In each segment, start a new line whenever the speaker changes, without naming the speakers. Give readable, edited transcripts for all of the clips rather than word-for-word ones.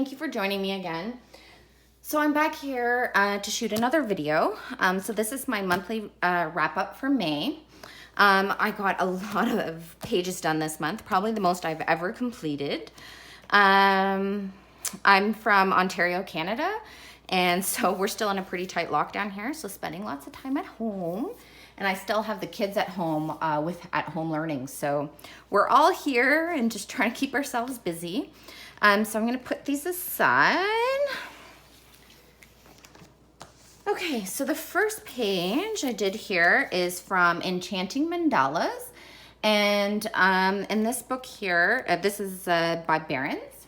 thank you for joining me again. So I'm back here to shoot another video. So this is my monthly wrap up for May. I got a lot of pages done this month, probably the most I've ever completed. I'm from Ontario, Canada, and so we're still in a pretty tight lockdown here, so spending lots of time at home. And I still have the kids at home with at-home learning. So we're all here and just trying to keep ourselves busy. So I'm gonna put these aside. Okay, so the first page I did here is from Enchanting Mandalas. And in this book here, this is by Barron's.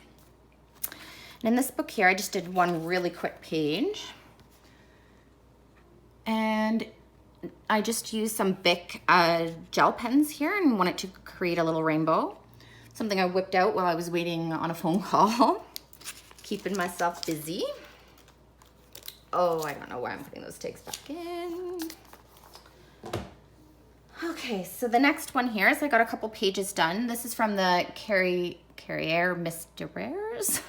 And in this book here, I just did one really quick page. And I just used some Bic gel pens here and wanted to create a little rainbow. Something I whipped out while I was waiting on a phone call. Keeping myself busy. Oh, I don't know why I'm putting those tags back in. Okay, so the next one here is I got a couple pages done. This is from the Carrière Mystères.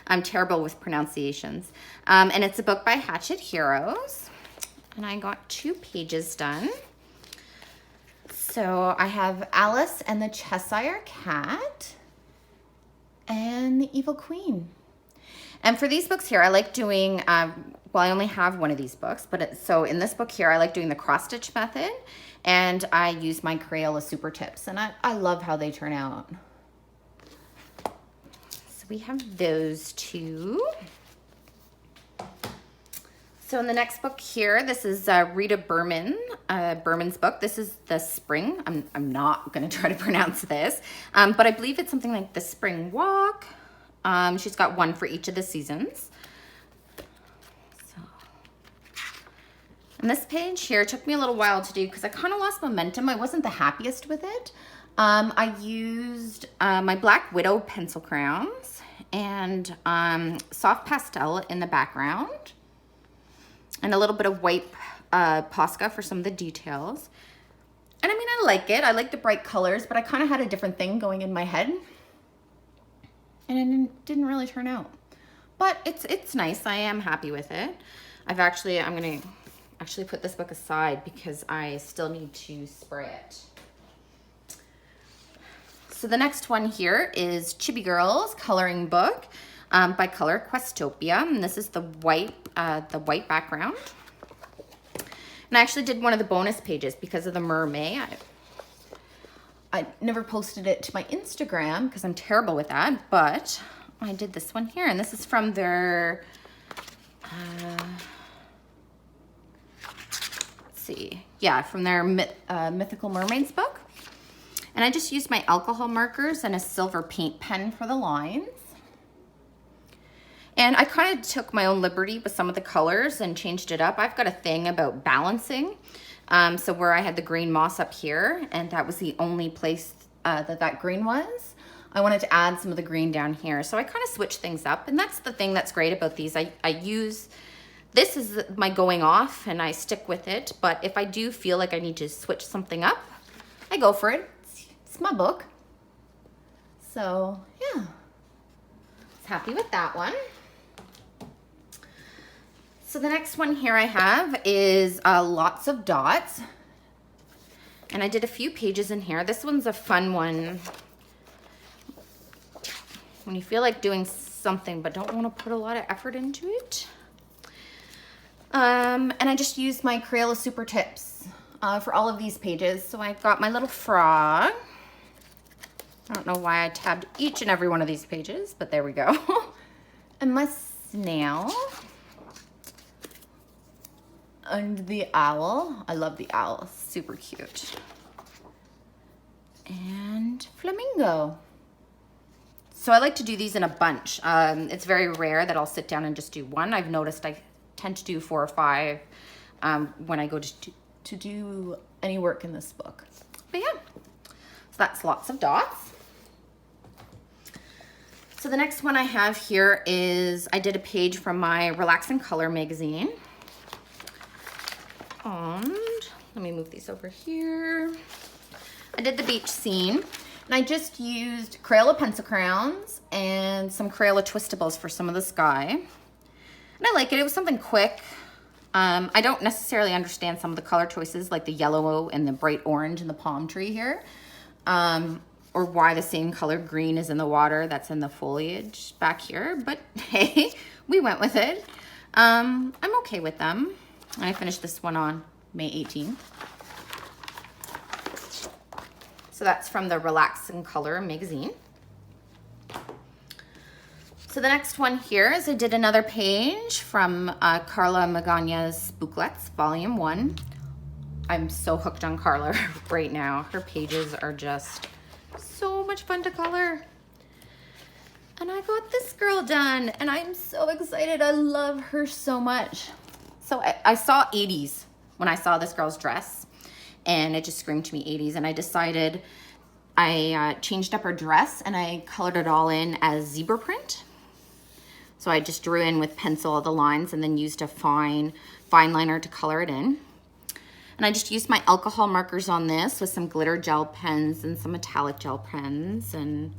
I'm terrible with pronunciations. And it's a book by Hatchet Heroes. And I got 2 pages done. So I have Alice and the Cheshire Cat and the Evil Queen. And for these books here, I like doing, well, I only have one of these books, but so in this book here, I like doing the cross stitch method, and I use my Crayola Super Tips, and I love how they turn out. So we have those 2. So in the next book here, this is Rita Berman's book. This is The Spring. I'm not gonna try to pronounce this, but I believe it's something like The Spring Walk. She's got one for each of the seasons. So, and this page here took me a little while to do because I kind of lost momentum. I wasn't the happiest with it. I used my Black Widow pencil crayons and soft pastel in the background. And a little bit of white Posca for some of the details. And I mean, I like it. I like the bright colors, but I kind of had a different thing going in my head. And it didn't really turn out. But it's nice. I am happy with it. I'm going to actually put this book aside because I still need to spray it. So the next one here is Chibi Girls coloring book. By Color Questopia, and this is the white background. And I actually did one of the bonus pages because of the mermaid. I never posted it to my Instagram because I'm terrible with that, but I did this one here, and this is from their, let's see, yeah, from their Mythical Mermaids book. And I just used my alcohol markers and a silver paint pen for the lines. And I kind of took my own liberty with some of the colors and changed it up. I've got a thing about balancing. So where I had the green moss up here, and that was the only place that green was, I wanted to add some of the green down here. So I kind of switched things up. And that's the thing that's great about these. I use, this is my going off and I stick with it. But if I do feel like I need to switch something up, I go for it. It's my book. So yeah, I was happy with that one. So the next one here I have is Lots of Dots. And I did a few pages in here. This one's a fun one. When you feel like doing something but don't want to put a lot of effort into it. And I just used my Crayola Super Tips for all of these pages. So I've got my little frog. I don't know why I tabbed each and every one of these pages, but there we go. And my snail. And the owl. I love the owl. Super cute. And flamingo. So I like to do these in a bunch. It's very rare that I'll sit down and just do one. I've noticed I tend to do 4 or 5 when I go to do any work in this book. But yeah, so that's Lots of Dots. So the next one I have here is, I did a page from my Relax and Color magazine. And let me move these over here. I did the beach scene, And I just used Crayola pencil crayons and some Crayola twistables for some of the sky. And I like it. It was something quick. I don't necessarily understand some of the color choices, like the yellow and the bright orange in the palm tree here. Or why the same color green is in the water that's in the foliage back here. But hey, we went with it. I'm okay with them. And I finished this one on May 18th. So that's from the Relax in Color magazine. So the next one here is I did another page from Carla Magana's Spooklets Volume 1. I'm so hooked on Carla right now. Her pages are just so much fun to color. And I got this girl done and I'm so excited. I love her so much. So I saw 80s when I saw this girl's dress and it just screamed to me 80s, and I decided I changed up her dress and I colored it all in as zebra print. So I just drew in with pencil the lines and then used a fine liner to color it in. And I just used my alcohol markers on this with some glitter gel pens and some metallic gel pens and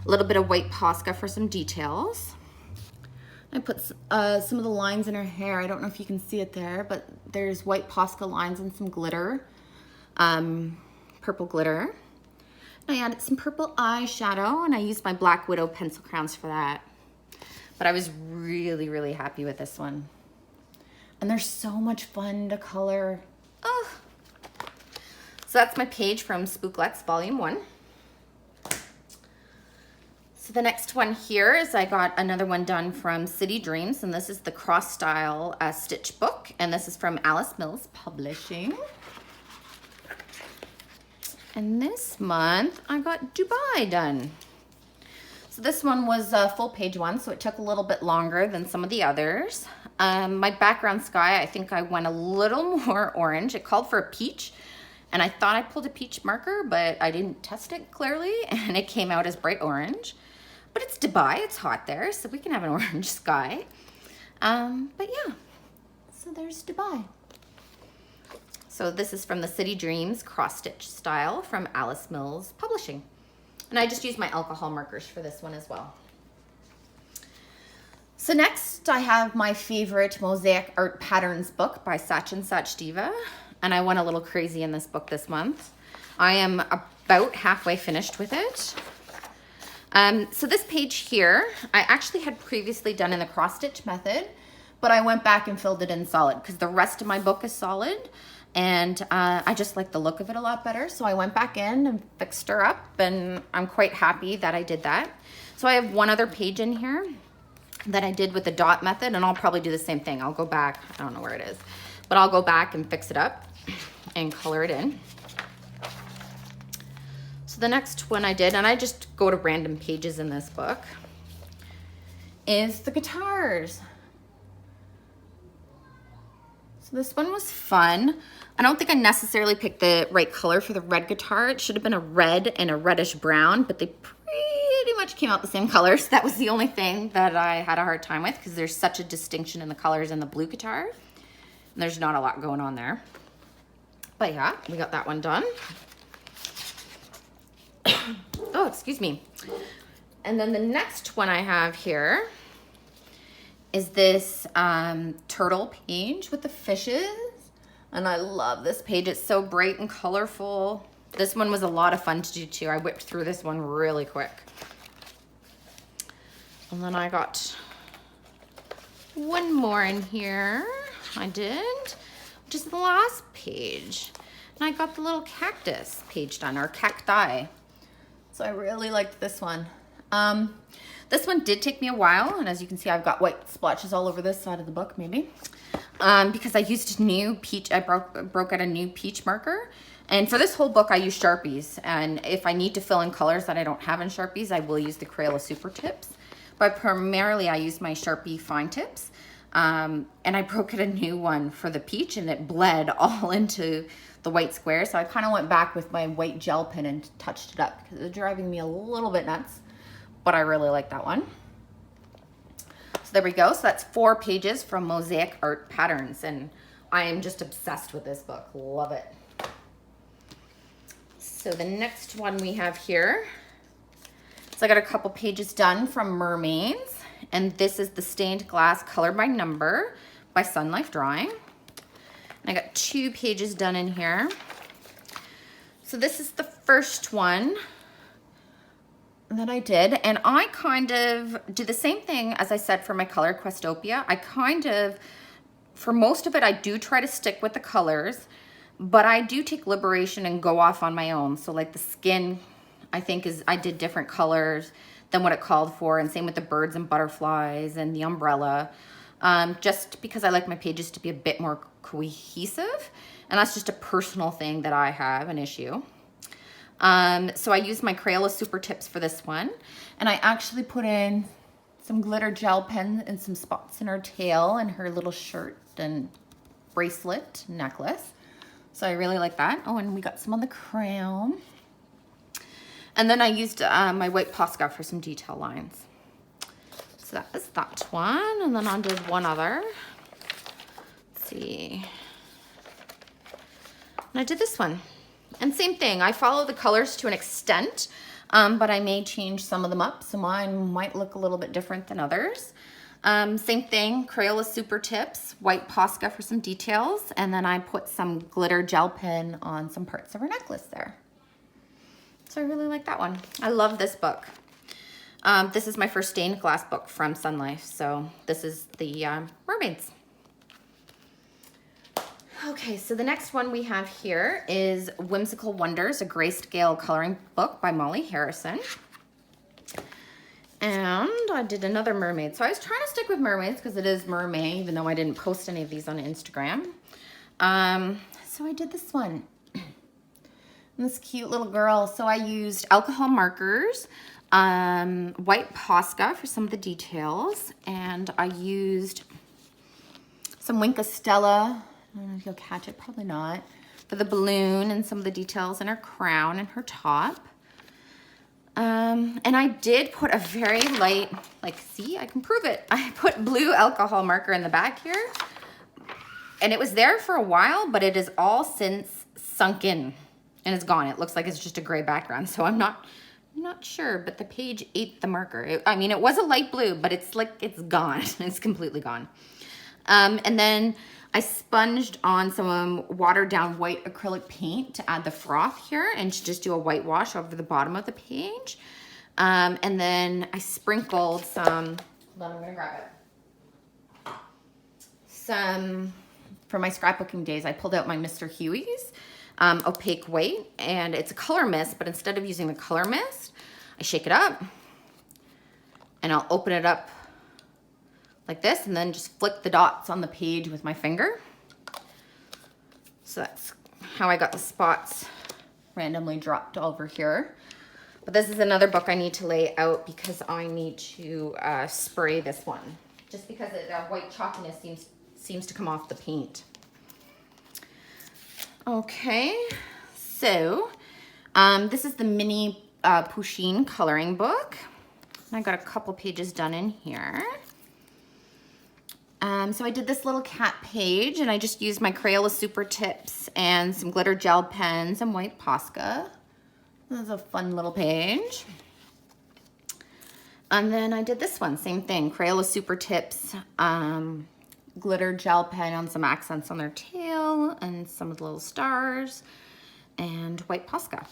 a little bit of white Posca for some details. I put some of the lines in her hair. I don't know if you can see it there, but there's white Posca lines and some glitter, purple glitter. And I added some purple eyeshadow and I used my Black Widow pencil crowns for that. But I was really, really happy with this one. And they're so much fun to color. Oh. So that's my page from Spooklets Volume 1. So the next one here is I got another one done from City Dreams, and this is the Cross Style Stitch Book, and this is from Alice Mills Publishing. And this month I got Dubai done. So this one was a full page one, so it took a little bit longer than some of the others. My background sky, I think I went a little more orange. It called for a peach, and I thought I pulled a peach marker, but I didn't test it clearly, and it came out as bright orange. But it's Dubai, it's hot there, so we can have an orange sky. But yeah, so there's Dubai. So this is from the City Dreams Cross Stitch Style from Alice Mills Publishing. And I just used my alcohol markers for this one as well. So next I have my favorite Mosaic Art Patterns book by Sach and Sach Diva. And I went a little crazy in this book this month. I am about halfway finished with it. So this page here, I actually had previously done in the cross stitch method, but I went back and filled it in solid because the rest of my book is solid, and I just like the look of it a lot better. So I went back in and fixed her up, and I'm quite happy that I did that. So I have one other page in here that I did with the dot method, and I'll probably do the same thing. I'll go back, I don't know where it is, but I'll go back and fix it up and color it in. So the next one I did, and I just go to random pages in this book, is the guitars. So this one was fun. I don't think I necessarily picked the right color for the red guitar. It should have been a red and a reddish brown, but they pretty much came out the same color. So that was the only thing that I had a hard time with because there's such a distinction in the colors in the blue guitar. And there's not a lot going on there. But yeah, we got that one done. Oh, excuse me. And then the next one I have here is this turtle page with the fishes. And I love this page. It's so bright and colorful. This one was a lot of fun to do too. I whipped through this one really quick. And then I got one more in here. I did, which is the last page. And I got the little cactus page done, or cacti. So I really liked this one. This one did take me a while, and as you can see, I've got white splotches all over this side of the book, maybe. Because I used a new peach, I broke out a new peach marker. And for this whole book, I use Sharpies. And if I need to fill in colors that I don't have in Sharpies, I will use the Crayola Super Tips. But primarily, I use my Sharpie Fine Tips. And I broke out a new one for the peach, and it bled all into the white square. So I kind of went back with my white gel pen and touched it up because it's driving me a little bit nuts, but I really like that one. So there we go. So that's 4 pages from Mosaic Art Patterns, and I am just obsessed with this book. Love it. So the next one we have here, so I got a couple pages done from Mermaids, and this is the stained glass color by number by Sun Life Drawing. And I got 2 pages done in here. So this is the first one that I did, and I kind of do the same thing as I said for my color Questopia. I kind of, for most of it, I do try to stick with the colors, but I do take liberation and go off on my own. So like the skin, I think I did different colors than what it called for, and same with the birds and butterflies and the umbrella, just because I like my pages to be a bit more cohesive, and that's just a personal thing that I have an issue. So I used my Crayola Super Tips for this one, and I actually put in some glitter gel pen and some spots in her tail and her little shirt and bracelet necklace. So I really like that. Oh, and we got some on the crown. And then I used my white Posca for some detail lines. So that was that one, and then I did one other. Let's see. And I did this one. And same thing, I follow the colors to an extent, but I may change some of them up, so mine might look a little bit different than others. Same thing, Crayola Super Tips, white Posca for some details, and then I put some glitter gel pen on some parts of her necklace there. So I really like that one. I love this book. This is my first stained glass book from Sun Life, so this is the Mermaids. Okay, so the next one we have here is Whimsical Wonders, a grayscale coloring book by Molly Harrison. And I did another mermaid. So I was trying to stick with mermaids because it is mermaid, even though I didn't post any of these on Instagram. So I did this one. And this cute little girl. So I used alcohol markers, white Posca for some of the details, and I used some Wink Stella. I don't know if you'll catch it, probably not, for the balloon and some of the details in her crown and her top. And I did put a very light, like, see, I can prove it. I put blue alcohol marker in the back here, and it was there for a while, but it is all since sunk in and it's gone. It looks like it's just a gray background, so I'm not sure, but the page ate the marker. I mean, it was a light blue, but it's like, it's gone. It's completely gone. And then I sponged on some watered down white acrylic paint to add the froth here and to just do a whitewash over the bottom of the page. And then I sprinkled some, hold on, I'm gonna grab it. Some, for my scrapbooking days, I pulled out my Mr. Huey's opaque white, and it's a color mist, but instead of using the color mist, I shake it up and I'll open it up like this, and then just flick the dots on the page with my finger. So that's how I got the spots randomly dropped over here. But this is another book I need to lay out because I need to spray this one, just because the white chalkiness seems to come off the paint. Okay, so this is the mini Pusheen coloring book. I got a couple pages done in here. So I did this little cat page, and I just used my Crayola Super Tips and some glitter gel pens and white Posca. This is a fun little page. And then I did this one, same thing, Crayola Super Tips, glitter gel pen on some accents on their tail and some of the little stars, and white Posca.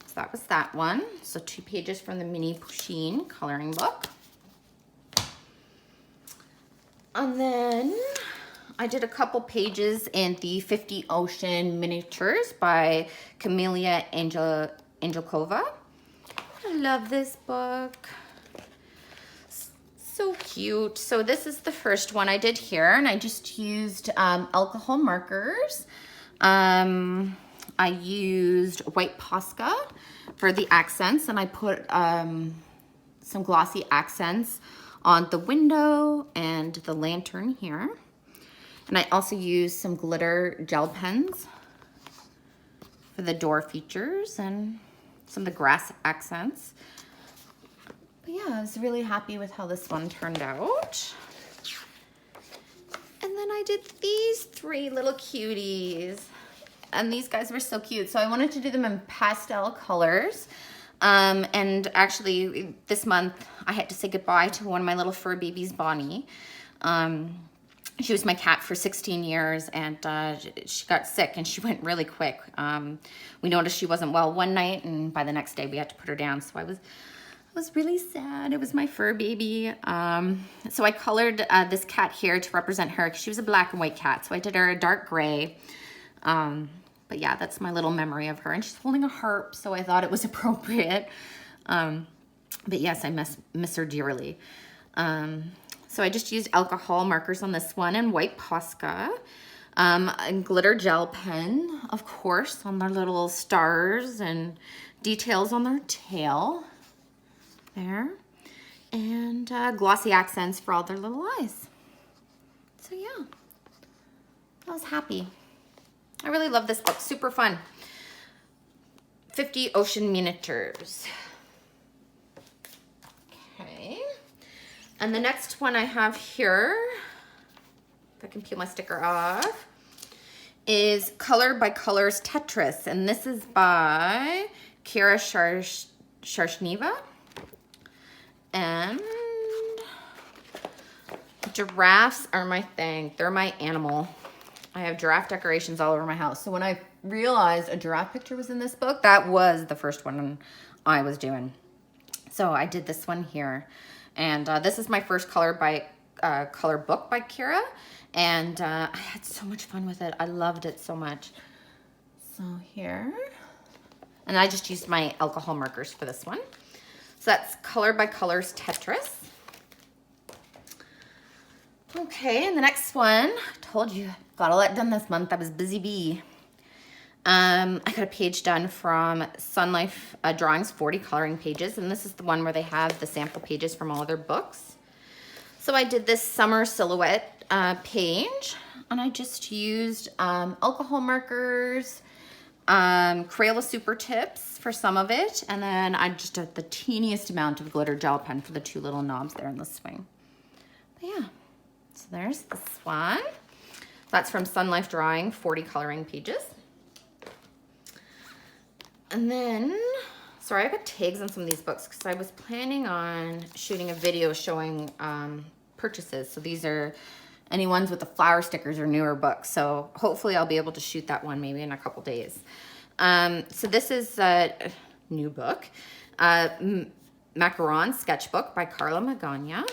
So that was that one. So 2 pages from the mini Pusheen coloring book. And then I did a couple pages in the 50 Ocean Miniatures by camelliaangelkova. I love this book. So cute. So this is the first one I did here, and I just used alcohol markers. I used white Posca for the accents, and I put some glossy accents on the window and the lantern here. And I also used some glitter gel pens for the door features and some of the grass accents. But yeah, I was really happy with how this one turned out. And then I did these 3 little cuties. and these guys were so cute. So I wanted to do them in pastel colors. And actually this month I had to say goodbye to one of my little fur babies, Bonnie. She was my cat for 16 years, and she got sick and she went really quick. We noticed she wasn't well one night, and by the next day we had to put her down. So I was really sad. It was my fur baby. So I colored this cat here to represent her because she was a black and white cat. So I did her a dark gray. But yeah, that's my little memory of her. And she's holding a harp, so I thought it was appropriate. But yes, I miss her dearly. So I just used alcohol markers on this one and white Posca. And glitter gel pen, of course, on their little stars and details on their tail. There. And glossy accents for all their little eyes. So yeah, I was happy. I really love this book. Super fun. 50 Ocean Miniatures. Okay. And the next one I have here, if I can peel my sticker off, is Color by Colors Tetris. And this is by Kira Sharshneva. And giraffes are my thing. They're my animal. I have giraffe decorations all over my house. So when I realized a giraffe picture was in this book, that was the first one I was doing. So I did this one here. And this is my first color book by Kira. And I had so much fun with it. I loved it so much. So here. And I just used my alcohol markers for this one. So that's Color by Colors Tetris. Okay, and the next one, I told you, got a lot done this month. I was busy bee. I got a page done from Sun Life Drawings, 40 coloring pages, and this is the one where they have the sample pages from all of their books. So I did this summer silhouette page, and I just used alcohol markers, Crayola Super Tips for some of it, and then I just did the teeniest amount of glitter gel pen for the two little knobs there in the swing. But yeah. So there's this one. That's from Sun Life Drawing, 40 coloring pages. And then, sorry, I got tags on some of these books because I was planning on shooting a video showing purchases. So these are any ones with the flower stickers or newer books. So hopefully I'll be able to shoot that one maybe in a couple days. So this is a new book, Macaron Sketchbook by Carla Magana.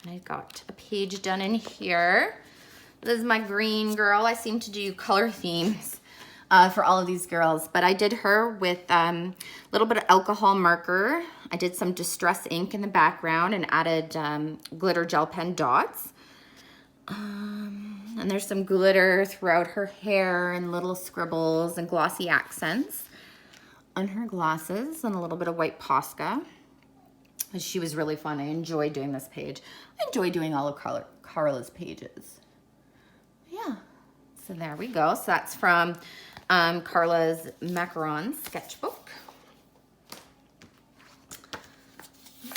I got a page done in here. This is my green girl. I seem to do color themes for all of these girls, but I did her with a little bit of alcohol marker. I did some distress ink in the background and added glitter gel pen dots. And there's some glitter throughout her hair and little scribbles and glossy accents on her glasses and a little bit of white Posca. She was really fun. I enjoyed doing this page. I enjoy doing all of Carla's pages. Yeah, so there we go. So that's from Carla's Macaron Sketchbook.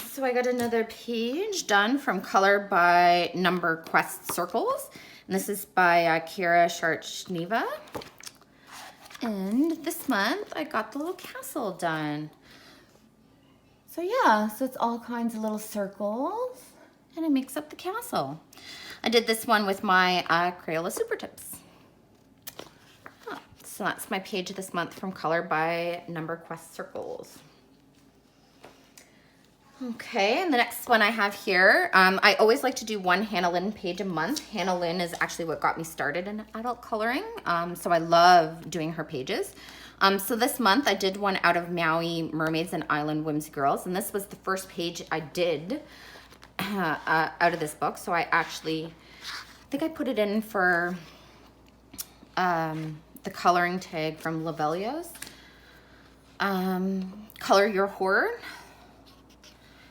So I got another page done from Color by Number Quest Circles. And this is by Kira Sharshneva. And this month I got the little castle done. So yeah, so it's all kinds of little circles and it makes up the castle. I did this one with my Crayola Super Tips. So that's my page this month from Color by Number Quest Circles. Okay, and the next one I have here, I always like to do one Hannah Lynn page a month. Hannah Lynn is actually what got me started in adult coloring, so I love doing her pages. So this month I did one out of Maui, Mermaids, and Island Whimsical Girls, and this was the first page I did out of this book. So I think I put it in for the coloring tag from Lavelia's Color Your Horror.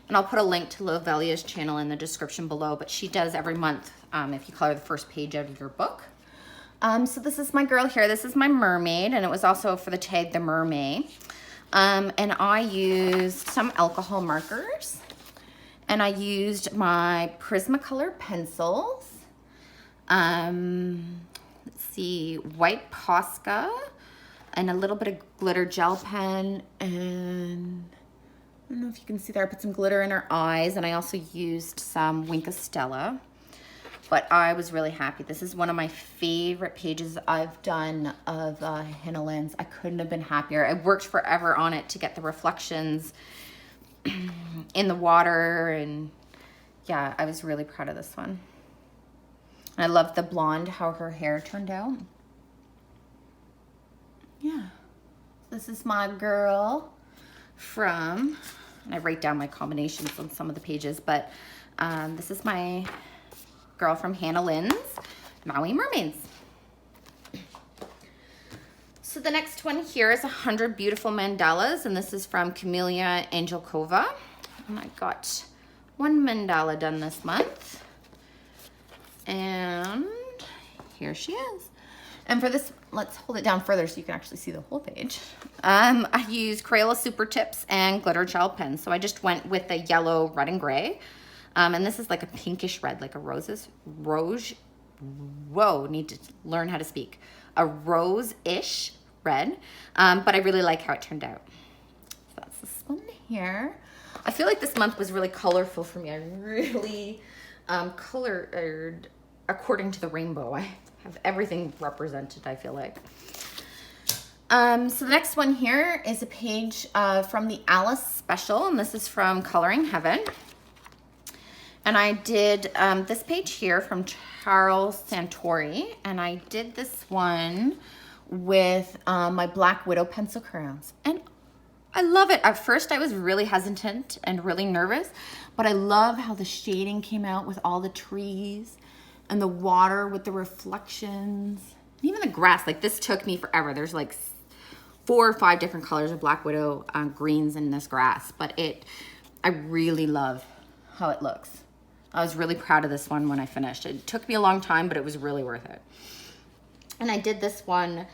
And I'll put a link to Lavelia's channel in the description below, but she does every month if you color the first page out of your book. So this is my girl here. This is my mermaid, and it was also for the tag The Mermaid. And I used some alcohol markers, and I used my Prismacolor pencils. Let's see, white Posca and a little bit of glitter gel pen, and I don't know if you can see there, I put some glitter in her eyes, and I also used some Wink of Stella. But I was really happy. This is one of my favorite pages I've done of Hannah Lynn's. I couldn't have been happier. I worked forever on it to get the reflections in the water, and yeah, I was really proud of this one. And I love the blonde, how her hair turned out. Yeah, this is my girl from, and I write down my combinations on some of the pages, but this is my girl from Hannah Lynn's Maui Mermaids. So the next one here is 100 Beautiful Mandalas, and this is from Camelliaangelkova. And I got one mandala done this month. And here she is. And for this, let's hold it down further so you can actually see the whole page. I used Crayola Super Tips and glitter gel pens. So I just went with the yellow, red, and gray. And this is like a pinkish red, like a rose, whoa, need to learn how to speak. A rose-ish red, but I really like how it turned out. So that's this one here. I feel like this month was really colorful for me. I really colored according to the rainbow. I have everything represented, I feel like. So the next one here is a page from the Alice Special, and this is from Coloring Heaven. And I did this page here from Charles Santori, and I did this one with my Black Widow pencil crayons. And I love it. At first I was really hesitant and really nervous, but I love how the shading came out with all the trees and the water with the reflections. And even the grass, like this took me forever. There's like 4 or 5 different colors of Black Widow greens in this grass, but I really love how it looks. I was really proud of this one when I finished. It took me a long time, but it was really worth it. And I did this one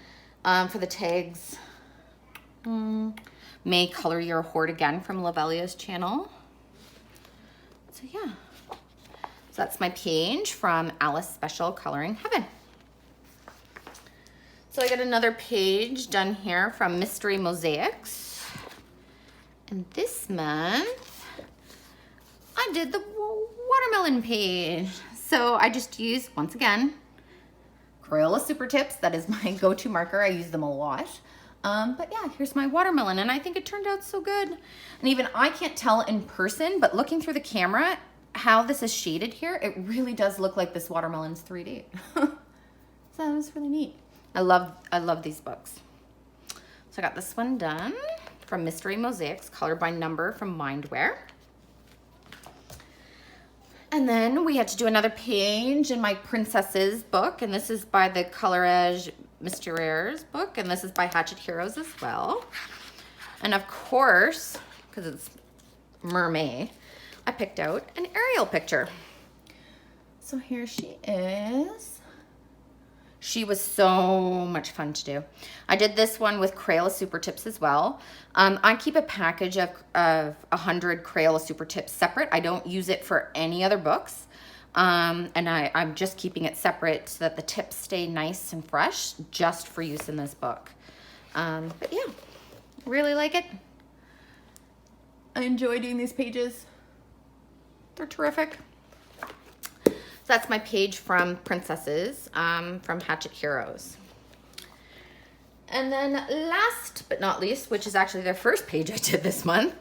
for the tags. May Color Your Hoard Again from Lavelia's channel. So yeah. So that's my page from Alice Special Coloring Heaven. So I got another page done here from Mystery Mosaics. And this month, I did the watermelon page. So I just used, once again, Crayola Super Tips. That is my go-to marker. I use them a lot. But yeah, here's my watermelon, and I think it turned out so good. And even I can't tell in person, but looking through the camera, how this is shaded here, it really does look like this watermelon's 3D. So that was really neat. I love these books. So I got this one done from Mystery Mosaics, Color by Number from Mindware. And then we had to do another page in my Princesses book, and this is by the Colorage Mystères book, and this is by Hatchet Heroes as well. And of course, because it's Mermaid, I picked out an Ariel picture. So here she is. She was so much fun to do. I did this one with Crayola Super Tips as well. I keep a package of 100 Crayola Super Tips separate. I don't use it for any other books. And I'm just keeping it separate so that the tips stay nice and fresh just for use in this book. But yeah, really like it. I enjoy doing these pages. They're terrific. So that's my page from Princesses from Hatchet Heroes. And then last but not least, which is actually their first page I did this month,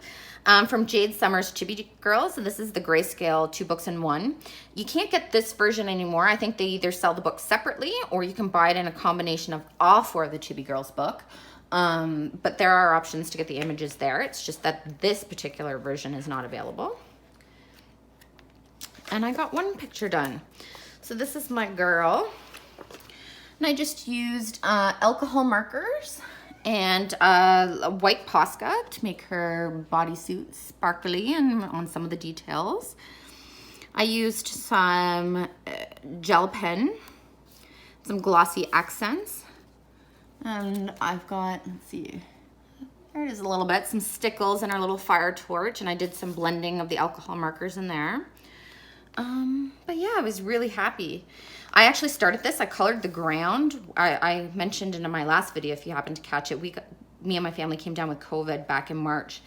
from Jade Summers Chibi Girls. And this is the grayscale 2 books in 1. You can't get this version anymore. I think they either sell the book separately or you can buy it in a combination of all 4 of the Chibi Girls book. But there are options to get the images there. It's just that this particular version is not available. And I got one picture done. So this is my girl. And I just used alcohol markers and a white Posca to make her bodysuit sparkly and on some of the details. I used some gel pen, some glossy accents, and I've got, let's see, there it is a little bit, some stickles and our little fire torch, and I did some blending of the alcohol markers in there. But yeah, I was really happy. I actually started this. I colored the ground. I mentioned in my last video, if you happen to catch it, me and my family came down with COVID back in March.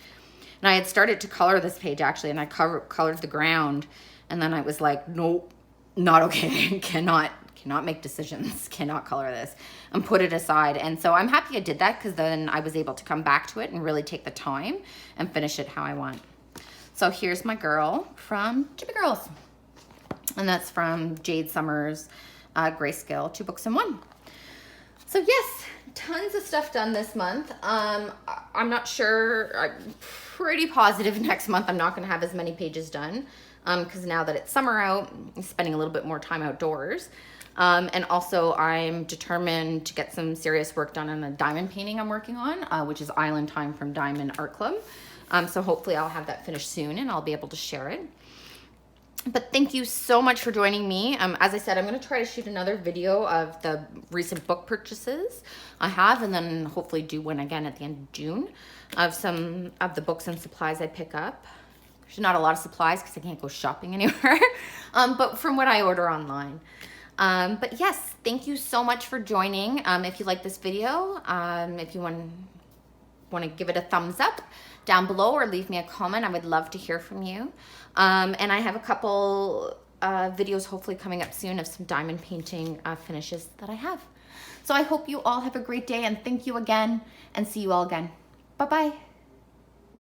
And I had started to color this page actually, and I colored the ground. And then I was like, nope, not okay. cannot make decisions, cannot color this, and put it aside. And so I'm happy I did that, because then I was able to come back to it and really take the time and finish it how I want. So here's my girl from Chibi Girls. And that's from Jade Summers' Grayscale 2 books in 1. So yes, tons of stuff done this month. I'm not sure, I'm pretty positive next month I'm not gonna have as many pages done, because now that it's summer out, I'm spending a little bit more time outdoors. And also I'm determined to get some serious work done on a diamond painting I'm working on, which is Island Time from Diamond Art Club. So hopefully I'll have that finished soon and I'll be able to share it. But thank you so much for joining me. As I said, I'm going to try to shoot another video of the recent book purchases I have, and then hopefully do one again at the end of June of some of the books and supplies I pick up. There's not a lot of supplies because I can't go shopping anywhere, but from what I order online. But yes, thank you so much for joining. If you like this video, if you want to give it a thumbs up down below or leave me a comment, I would love to hear from you. And I have a couple videos hopefully coming up soon of some diamond painting finishes that I have. So I hope you all have a great day, and thank you again, and see you all again. Bye-bye.